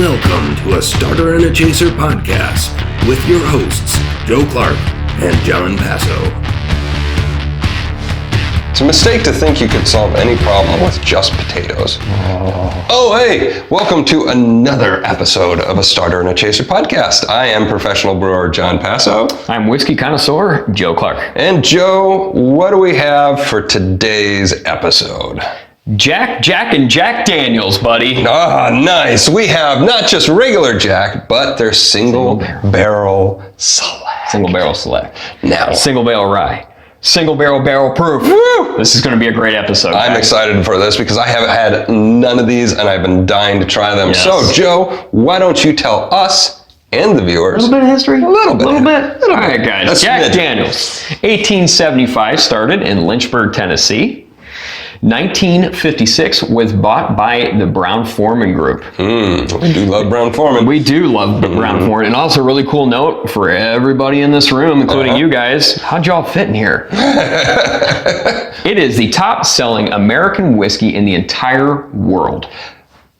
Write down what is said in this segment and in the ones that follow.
Welcome to a Starter and a Chaser podcast with your hosts, Joe Clarke and Jon Passow. It's a mistake to think you could solve any problem with just potatoes. Oh, hey, welcome to another episode of a Starter and a Chaser podcast. I am Professional Brewer Jon Passow. I'm Whiskey Connoisseur Joe Clarke. And Joe, what do we have for today's episode? Jack and Jack Daniels, buddy. Ah, nice. We have not just regular Jack, but their single barrel select. Single barrel select. Now, single barrel rye. Single barrel proof. Woo! This is going to be a great episode. I'm excited for this because I haven't had none of these and I've been dying to try them. Yes. So, Joe, why don't you tell us and the viewers a little bit of history? A little bit. All right, guys. That's Jack good. Daniels, 1875, started in Lynchburg, Tennessee. 1956 was bought by the Brown-Forman Group. We do love Brown-Forman. We do love Brown-Forman. And also a really cool note for everybody in this room, including you guys. How'd y'all fit in here? It is the top-selling American whiskey in the entire world.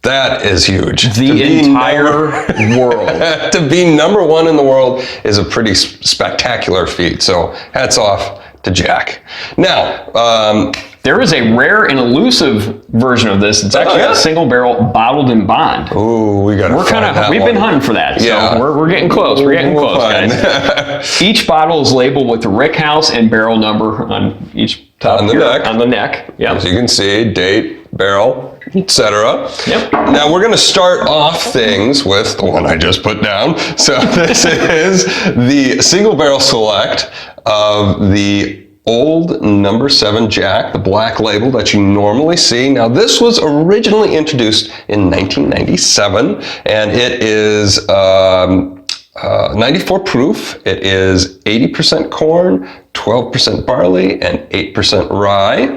That is huge. The entire world. To be number one in the world is a pretty spectacular feat. So hats off to Jack. Now, there is a rare and elusive version of this. It's actually a single barrel bottled in bond. ooh, we've Been hunting for that. Yeah. So we're getting close. We're getting close, guys. Each bottle is labeled with the rick house and barrel number on each top On the neck. On the neck. Yeah. As you can see, date, barrel, etc. Yep. Now we're going to start off things with the one I just put down. So this is the single barrel select of the old number 7 Jack, the black label that you normally see. Now this was originally introduced in 1997 and it is 94 proof. It is 80% corn, 12% barley, and 8% rye.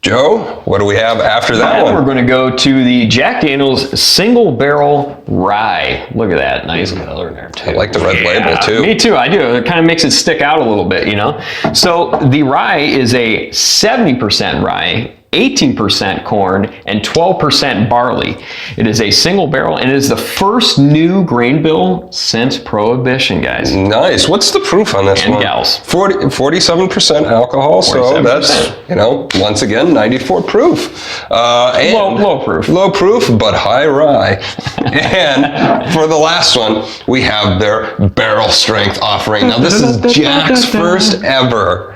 Joe, what do we have after that one? We're going to go to the Jack Daniels single barrel rye. Look at that. Nice color there, too. I like the red label, too. Me too. I do. It kind of makes it stick out a little bit, you know? So the rye is a 70% rye, 18% corn, and 12% barley. It is a single barrel, and it is the first new grain bill since Prohibition, guys. Nice. What's the proof on this And one? gals. 47% alcohol, so 47%. that's, once again, 94 proof. And Low proof. Low proof, but high rye. And for the last one, we have their barrel strength offering. Now, this is Jack's first ever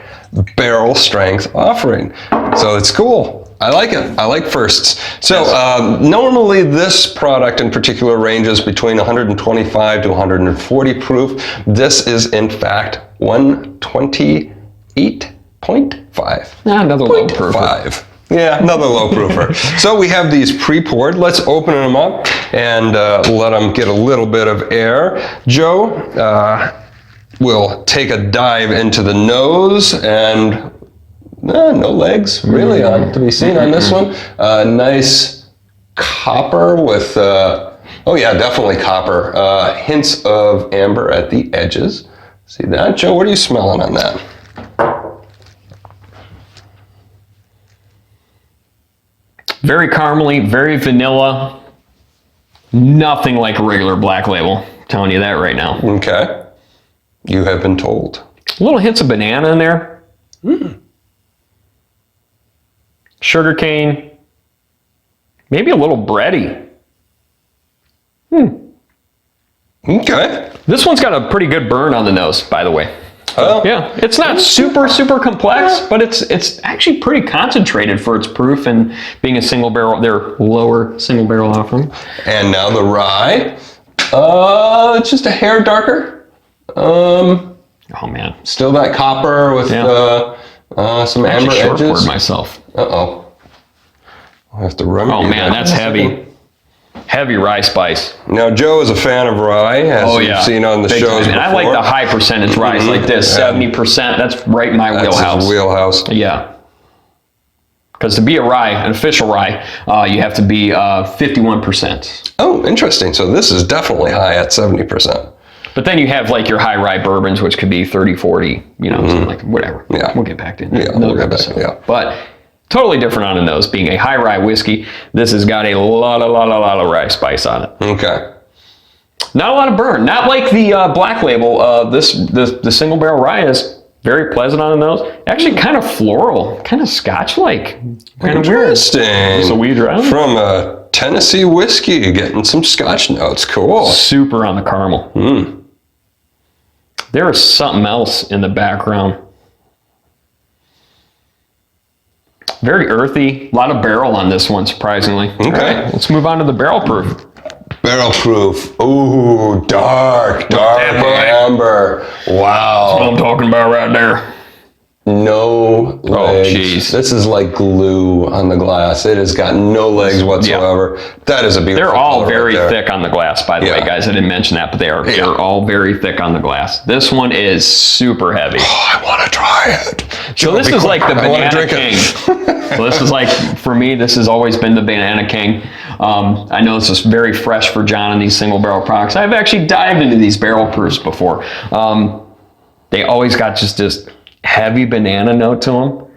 barrel strength offering. So it's cool. I like it. I like firsts. So normally this product in particular ranges between 125 to 140 proof. This is in fact 128.5. Another low proof. 5. Yeah, another low proofer. So we have these pre-poured. Let's open them up and let them get a little bit of air. Joe, we'll take a dive into the nose and no legs really on to be seen on this one. Nice copper with, definitely copper. Hints of amber at the edges. See that? Joe, what are you smelling on that? Very caramely, very vanilla. Nothing like a regular black label. I'm telling you that right now. Okay. You have been told. Little hints of banana in there. Sugar cane. Maybe a little bready. Okay. This one's got a pretty good burn on the nose, by the way. Oh. Yeah, it's not super complex, but it's actually pretty concentrated for its proof and being a single barrel, their lower single barrel offering. And now the rye. It's just a hair darker. Oh man. Still that copper with some amber Short edges. poured myself. Uh-oh. I'll have to remedy Oh man, that. that's heavy. Heavy rye spice. Now, Joe is a fan of rye, as you've seen on the Big shows time. And before. I like the high percentage ryes like this, 70%. That's right in my That's wheelhouse. his wheelhouse. Yeah. Because to be a rye, an official rye, you have to be 51%. Oh, interesting. So this is definitely high at 70%. But then you have like your high rye bourbons, which could be 30, 40, something like whatever. Yeah. We'll get back to Yeah, we'll get back to that. But totally different on the nose. Being a high rye whiskey, this has got a lot of rye spice on it. Okay. Not a lot of burn. Not like the Black Label. The single barrel rye is very pleasant on the nose. Actually, kind of floral, kind of Scotch-like. Kind of weird. Interesting. So we dry from a Tennessee whiskey, getting some Scotch notes. Cool. Super on the caramel. There is something else in the background. Very earthy. A lot of barrel on this one, surprisingly. Okay. All right, let's move on to the barrel proof. Barrel proof. Ooh, dark amber. Wow. That's what I'm talking about right there. No legs. Jeez. This is like glue on the glass. It has got no legs whatsoever. Yeah. That is a beautiful They're all color very right thick on the glass, by the way, guys. I didn't mention that, but they're all very thick on the glass. This one is super heavy. Oh, I want to try it. So this is like the Banana King. So this is like, for me, this has always been the Banana King. I know this is very fresh for Jon and these single barrel products. I've actually dived into these barrel proofs before. They always got just this heavy banana note to them.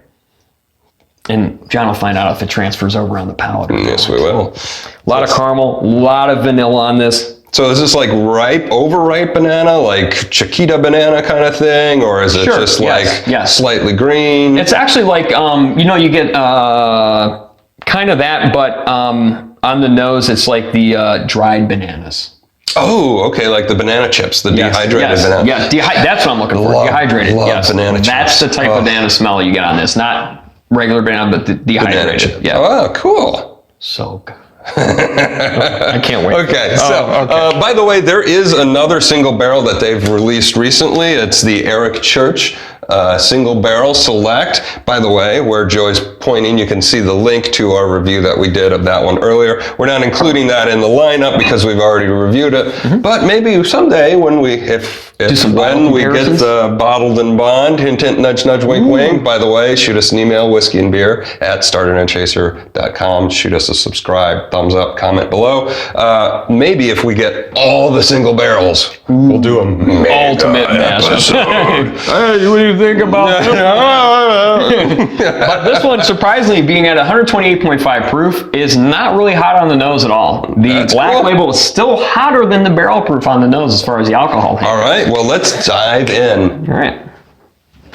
And Jon will find out if it transfers over on the palate. Yes, we will. A lot of caramel, a lot of vanilla on this. So is this like ripe, overripe banana, like Chiquita banana kind of thing? Or is it just slightly green? It's actually like, you get kind of that, but on the nose, it's like the dried bananas. Oh, okay, like the banana chips, the dehydrated banana. Yeah, that's what I'm looking for, dehydrated. Love banana chips. That's the type of banana smell you get on this, not regular banana, but the dehydrated. Yeah. Oh, cool. So good. I can't wait. Okay, so by the way, there is another single barrel that they've released recently. It's the Eric Church Single Barrel Select. By the way, where Joey's pointing, you can see the link to our review that we did of that one earlier. We're not including that in the lineup because we've already reviewed it, but maybe someday when we get the bottled and bond, hint, hint, nudge, nudge, wink, wink. By the way, shoot us an email, whiskeyandbeer@starterandchaser.com. Shoot us a subscribe, thumbs up, comment below. Maybe if we get all the single barrels, we'll do a ultimate episode. Hey, what do you think about this? But this one, surprisingly, being at 128.5 proof, is not really hot on the nose at all. The Black Label is still hotter than the barrel proof on the nose as far as the alcohol. All right, well, let's dive in. All right.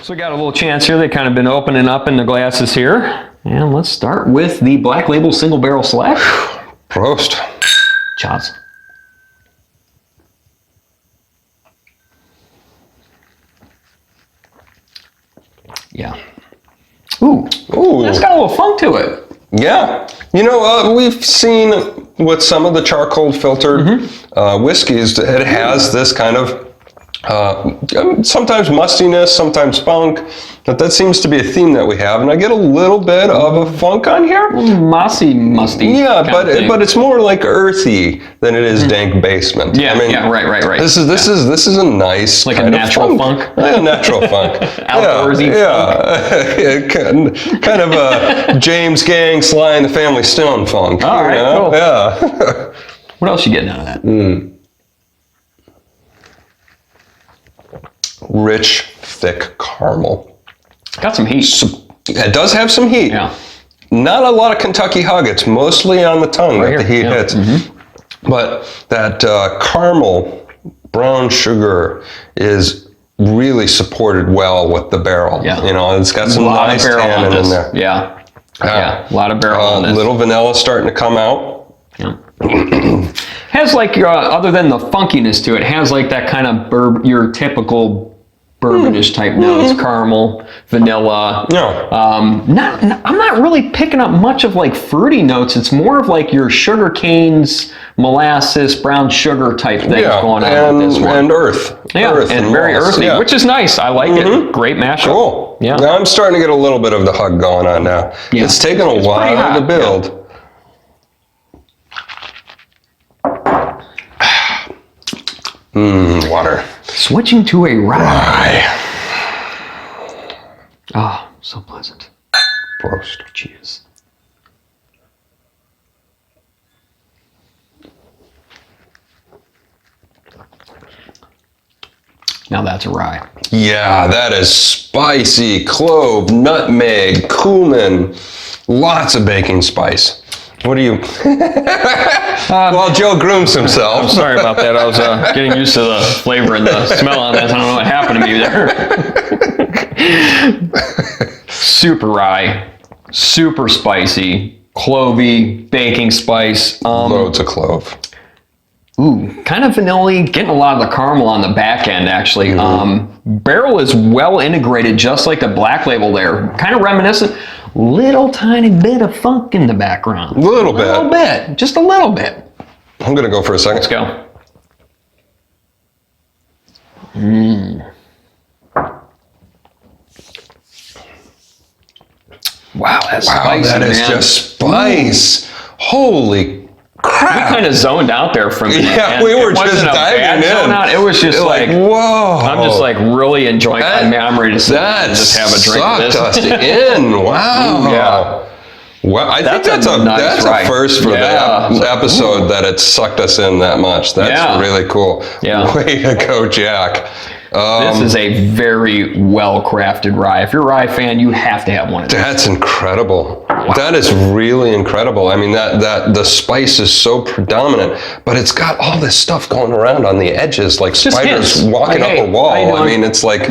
So we got a little chance here. They've kind of been opening up in the glasses here. And let's start with the Black Label Single Barrel Select. Prost. Shots. Yeah. Ooh, that's got a little funk to it. Yeah. We've seen with some of the charcoal filtered whiskeys, it has this kind of sometimes mustiness, sometimes funk. But that seems to be a theme that we have, and I get a little bit of a funk on here. Musty. Yeah, but it's more like earthy than it is dank basement. Yeah, right. This is a nice like kind a natural funk. Yeah, natural funk. Outdoorsy funk. kind of a James Gang, Sly and the Family Stone funk. All right, cool. Yeah. What else you getting out of that? Rich, thick caramel. Got some heat. It does have some heat. Yeah. Not a lot of Kentucky hug. It's mostly on the tongue that the heat hits. But that caramel, brown sugar is really supported well with the barrel. Yeah. It's got some nice tannin in there. Yeah. A lot of barrel on this. Little vanilla starting to come out. Yeah. Has like other than the funkiness to it, has like that kind of your typical bourbonish type notes, caramel, vanilla. Yeah. I'm not really picking up much of like fruity notes. It's more of like your sugar canes, molasses, brown sugar type things going on with this one. And earth. Yeah, earth and very moss, earthy, which is nice. I like it. Great mashup. Cool. Yeah. Now I'm starting to get a little bit of the hug going on now. Yeah. It's taken a while to build. Water. Switching to a rye. Ah, so pleasant. Prost. Cheers. Now that's a rye. Yeah, that is spicy. Clove, nutmeg, cumin, lots of baking spice. What are you? While Joe grooms himself. I'm sorry about that. I was getting used to the flavor and the smell on this. I don't know what happened to me there. Super rye, super spicy, clovey, baking spice. Loads of clove. Ooh, kind of vanilla-y, getting a lot of the caramel on the back end, actually. Barrel is well integrated, just like the black label there. Kind of reminiscent. Little tiny bit of funk in the background. A little bit. Just a little bit. I'm going to go for a second. Let's go. Wow, that's spicy, that is man. just spice. Holy crap. We kind of zoned out there from it. Yeah, we were just diving in. It was just like, whoa. I'm just like really enjoying it. I'm ready to sit and just have a drink of this. Sucked us in. Wow. Yeah. Well, I think that's a first for the episode that it sucked us in that much. That's really cool. Yeah. Way to go, Jack. This is a very well-crafted rye. If you're a rye fan, you have to have one of these. That's incredible. Wow. That is really incredible. I mean, that the spice is so predominant, but it's got all this stuff going around on the edges, like just spiders hints. walking up a wall. I mean, it's like,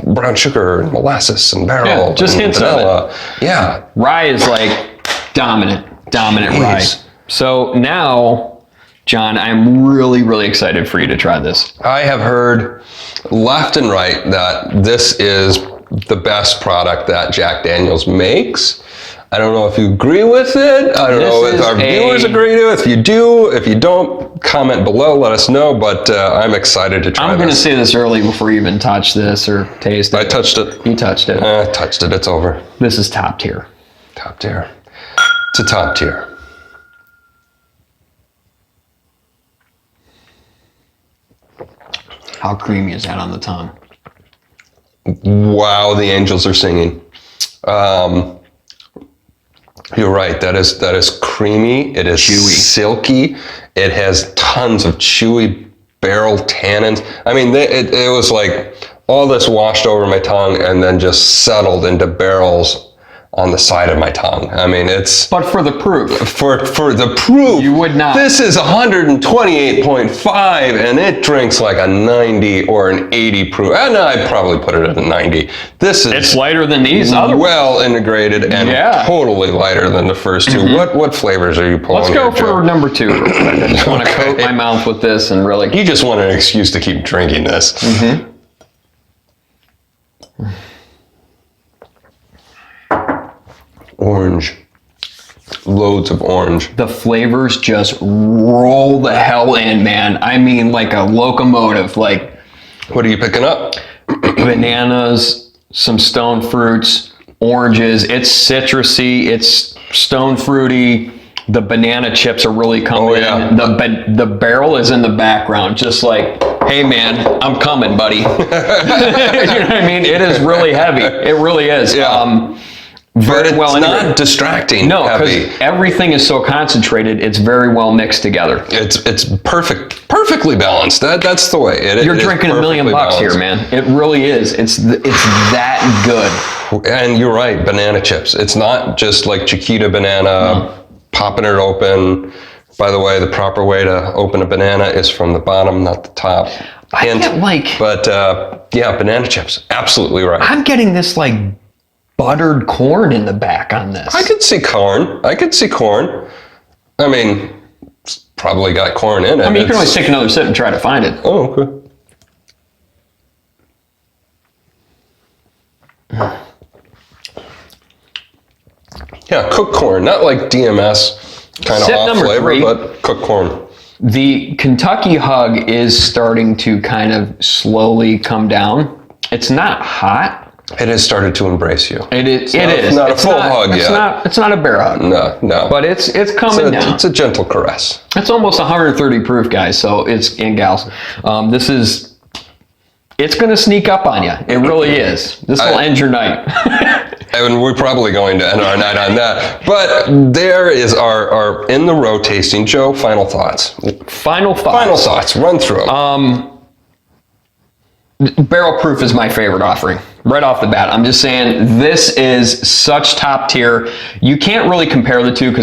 brown sugar and molasses and barrel. Just and hints vanilla. of it. Yeah. Rye is like dominant rye. So now, John, I'm really, really excited for you to try this. I have heard left and right that this is the best product that Jack Daniel's makes. I don't know if you agree with it. I don't know if our viewers agree to it. If you do, if you don't, comment below, let us know. But I'm excited to try this. I'm going to say this early before you even touch this or taste it. I touched it. You touched it. I touched it. It's over. This is top tier. Top tier. It's a top tier. How creamy is that on the tongue? Wow, the angels are singing. You're right. That is creamy. It is chewy, silky. It has tons of chewy barrel tannins. I mean, it was like all this washed over my tongue and then just settled into barrels on the side of my tongue. I mean, it's... But for the proof. For the proof. You would not. This is 128.5 and it drinks like a 90 or an 80 proof. And I'd probably put it at a 90. This is... It's lighter than these other ones. Well integrated and totally lighter than the first two. What flavors are you pulling? Let's go for number 2. I just want to coat my mouth with this and really... You just want an excuse to keep drinking this. Orange. Loads of orange. The flavors just roll the hell in, man. I mean, like a locomotive. Like, what are you picking up? Bananas, some stone fruits, oranges. It's citrusy. It's stone fruity. The banana chips are really coming in. The barrel is in the background, just like, hey man, I'm coming, buddy. You know what I mean? It is really heavy. It really is. Yeah. Very but well it's not distracting. No, because everything is so concentrated. It's very well mixed together. It's perfectly balanced. That's the way. You're drinking $1 million here, man. It really is. It's that good. And you're right. Banana chips. It's not just like Chiquita banana, popping it open. By the way, the proper way to open a banana is from the bottom, not the top. But banana chips. Absolutely right. I'm getting this like buttered corn in the back on this. I could see corn. I mean, it's probably got corn in it. I mean, you can always take another sip and try to find it. Oh, okay. Yeah, cooked corn. Not like DMS kind of off flavor, 3, but cooked corn. The Kentucky Hug is starting to kind of slowly come down. It's not hot. It has started to embrace you. It is. It's not a full hug yet. It's not a bear hug. No. But it's coming down. It's a gentle caress. It's almost 130 proof, guys. So and gals. It's going to sneak up on you. It really is. This will end your night. And we're probably going to end our night on that. But there is our in the row tasting. Joe, final thoughts. Final thoughts. Run through them. Barrel proof is my favorite offering. Right off the bat, I'm just saying this is such top tier. You can't really compare the two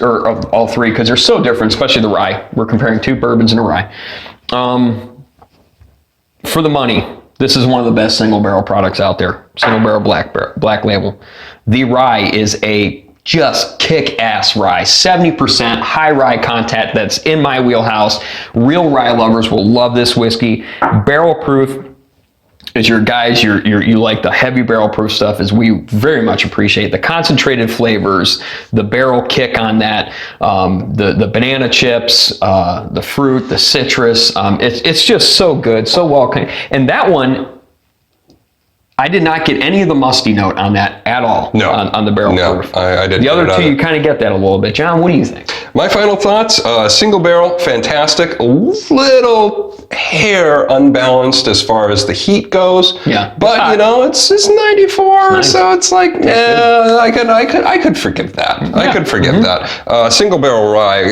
or all three because they're so different, especially the rye. We're comparing 2 bourbons and a rye. For the money, this is one of the best single barrel products out there. Single barrel black label. The rye is a just kick-ass rye. 70% high rye content. That's in my wheelhouse. Real rye lovers will love this whiskey. Barrel proof. As your guys, you like the heavy barrel proof stuff, as we very much appreciate the concentrated flavors, the barrel kick on that, the banana chips, the fruit, the citrus. It's just so good, so well. And that one, I did not get any of the musty note on that at all. No, on the barrel proof. I didn't. The other two, you kind of get that a little bit. John, what do you think? My final thoughts: single barrel, fantastic. A little hair unbalanced as far as the heat goes. Yeah, but you know, it's 94, so it's like, I could forgive that. Yeah. I could forgive that. Single barrel rye,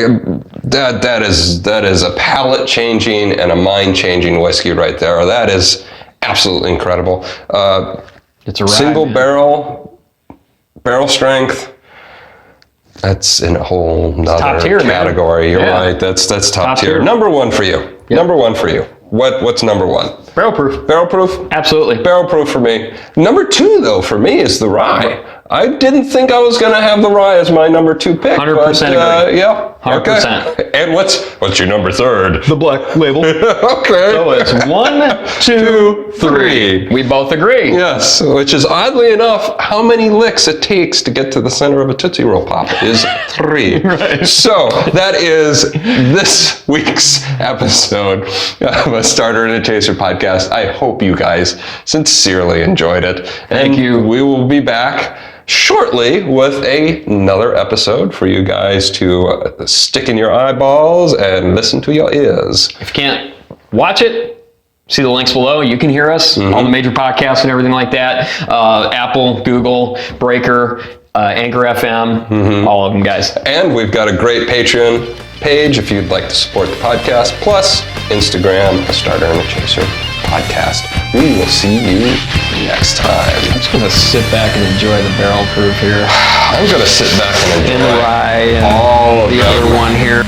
that is a palate changing and a mind changing whiskey right there. That is absolutely incredible. It's a rye, single barrel strength. That's in a whole nother category. Man. You're right. That's top tier. Number one for you. Yep. Number one for you. What's number one? Barrel proof. Barrel proof? Absolutely. Barrel proof for me. Number 2, though, for me is the rye. I didn't think I was going to have the rye as my number 2 pick. 100% agree. Yeah. 100%. Okay. And what's your number 3rd? The black label. Okay. So it's 1, 2, 3. We both agree. Yes, which is oddly enough how many licks it takes to get to the center of a Tootsie Roll Pop is 3. Right. So that is this week's episode of a Starter and a Chaser podcast. I hope you guys sincerely enjoyed it. Thank you. We will be back shortly with another episode for you guys to stick in your eyeballs and listen to your ears. If you can't watch it, see the links below. You can hear us on the major podcasts and everything like that. Apple, Google, Breaker, Anchor FM, all of them, guys. And we've got a great Patreon page if you'd like to support the podcast, plus Instagram, a Starter and a Chaser podcast. We will see you next time. I'm just going to sit back and enjoy the barrel proof here. I'm going to sit back and enjoy the rye and all of the other one here.